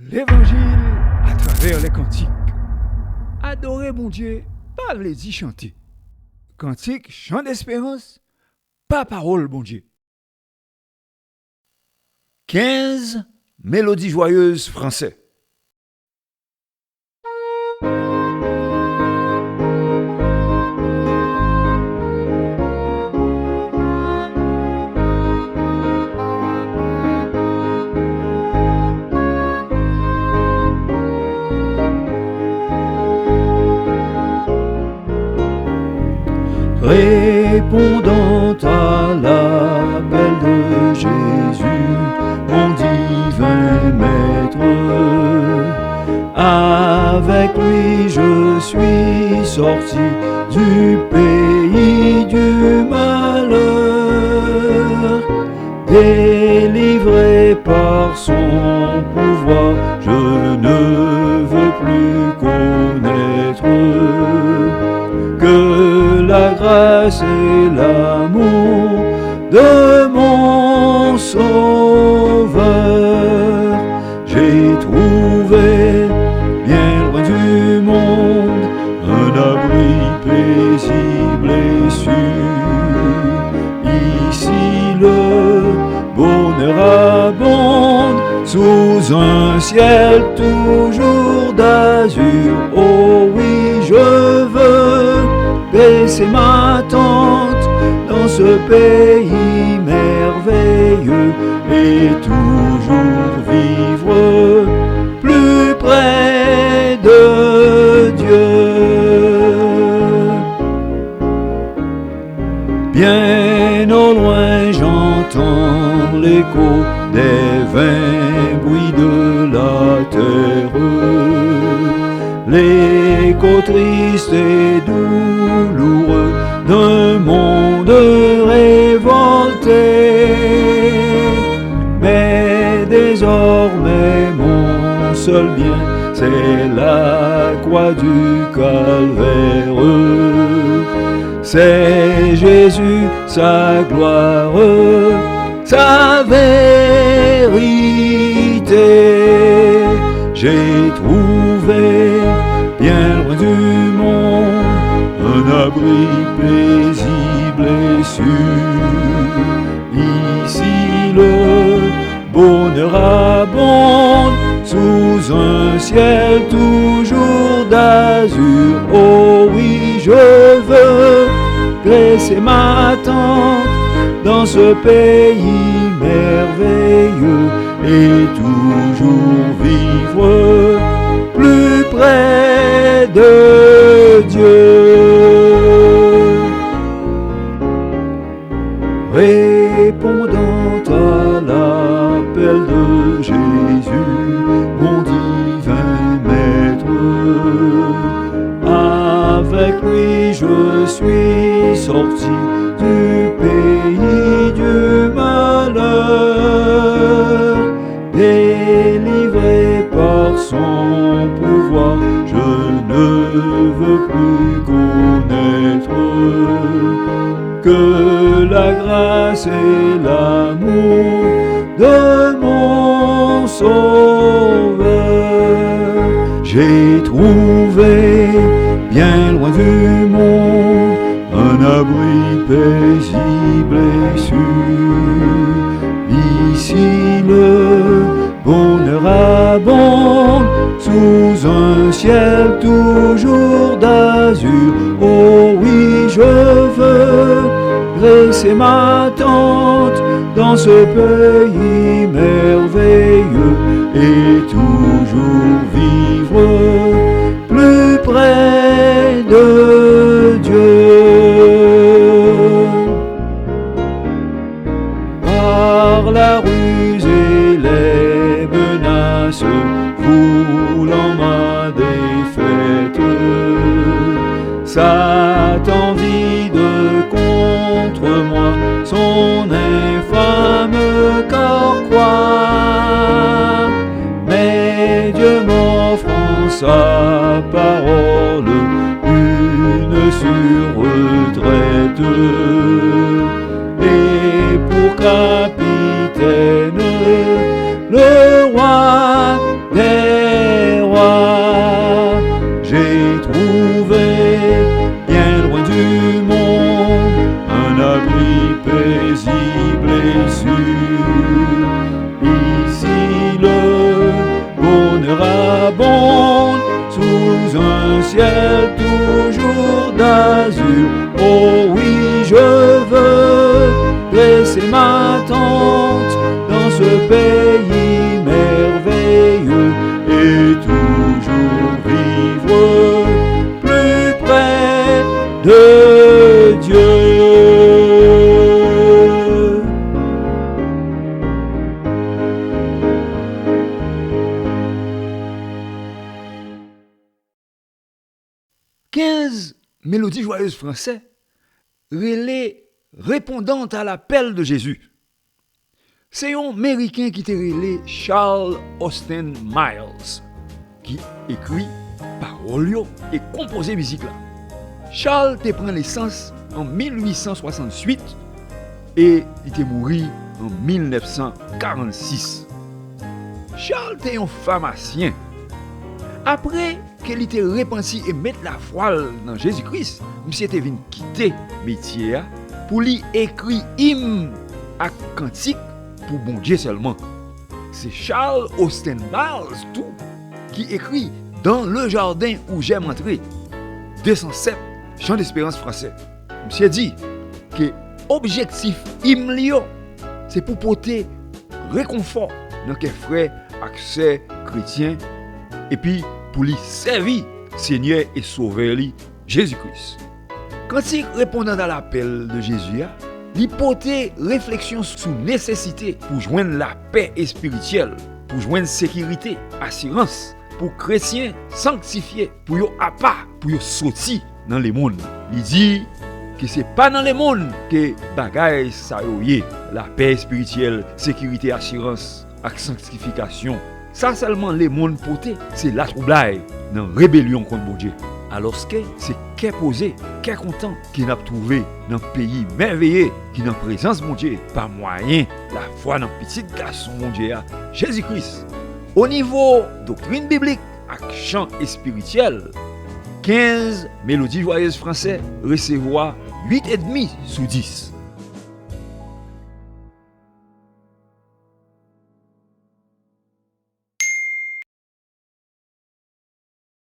L'Évangile à travers les cantiques. Adorer mon Dieu, pas vle dire chanter. Cantique, chant d'espérance, pas parole bon Dieu. 15 mélodies joyeuses français. Répondant à l'appel de Jésus, mon divin maître, avec lui je suis sorti du pays du malheur, délivré par son pouvoir, je ne veux plus connaître que la grâce et l'amour de mon Sauveur. J'ai trouvé, bien loin du monde, un abri paisible et sûr. Ici le bonheur abonde, sous un ciel toujours d'azur. Oh oui, je veux baisser ma tente dans ce pays merveilleux et toujours vivre plus près de Dieu. Bien au loin j'entends l'écho des vains bruits de la terre, l'écho triste et douloureux d'un monde révolté. Mais désormais mon seul bien, c'est la croix du calvaire. C'est Jésus, sa gloire, sa vérité. J'ai trouvé, bien loin du monde, un abri paisible et sûr. Ici le bonheur abonde, sous un ciel toujours d'azur. Oh oui, je veux dresser ma tente dans ce pays merveilleux et toujours vivre plus près de Dieu. Répondant à l'appel de Jésus, mon divin maître, avec lui je suis sorti du pays du malheur, délivré par son pouvoir, je ne veux plus connaître que la grâce et l'amour de mon Sauveur. J'ai trouvé, bien loin du monde, un abri paisible et sûr. Ici le bonheur abonde, sous un ciel toujours d'azur. Oh oui, je veux dresser ma tente dans ce pays merveilleux et toujours vivre plus près de Dieu. Par la ruse et les menaces, voulant ma défaite, Satan vide contre moi son infâme carquois. Mais Dieu m'offre en sa parole une sûre retraite, et pour capitaine le roi des 15 mélodies joyeuses français relais répondant à l'appel de Jésus. C'est un Américain qui était relé Charles Austin Miles qui écrit paroles et composé musique là. Charles te prend naissance en 1868 et il est mort en 1946. Charles était un pharmacien. Après qu'il était repenti et mettre la foi dans Jésus-Christ, monsieur était venu quitter métier pour lui écrire hymne à cantique pour bon Dieu seulement. C'est Charles Austin Miles tout qui écrit Dans le jardin où j'aime entrer 207 chant d'espérance français. Monsieur dit que objectif hymne c'est pour porter réconfort dans les frères accès chrétien et puis pour lui servir Seigneur et Sauveur Jésus-Christ. Quand il répondant à l'appel de Jésus, il portait réflexion sur nécessité pour joindre la paix spirituelle, pour joindre sécurité, assurance, pour chrétiens sanctifiés, pour yo à part, pour yo sortir dans le monde. Il dit que c'est pas dans le monde que bagaille ça yoye, la paix spirituelle, sécurité, assurance, ak sanctification. Ça seulement les mondes portés, c'est la troublade dans rébellion contre bon Dieu. Alors que c'est qu'est posé, qu'est content qui n'a trouvé dans un pays merveilleux qui dans présence mon Dieu par moyen la foi dans petit garçon mon Dieu Jésus-Christ. Au niveau doctrine biblique avec chant et spirituel, 15 mélodies joyeuses français recevoir 8,5 sur 10.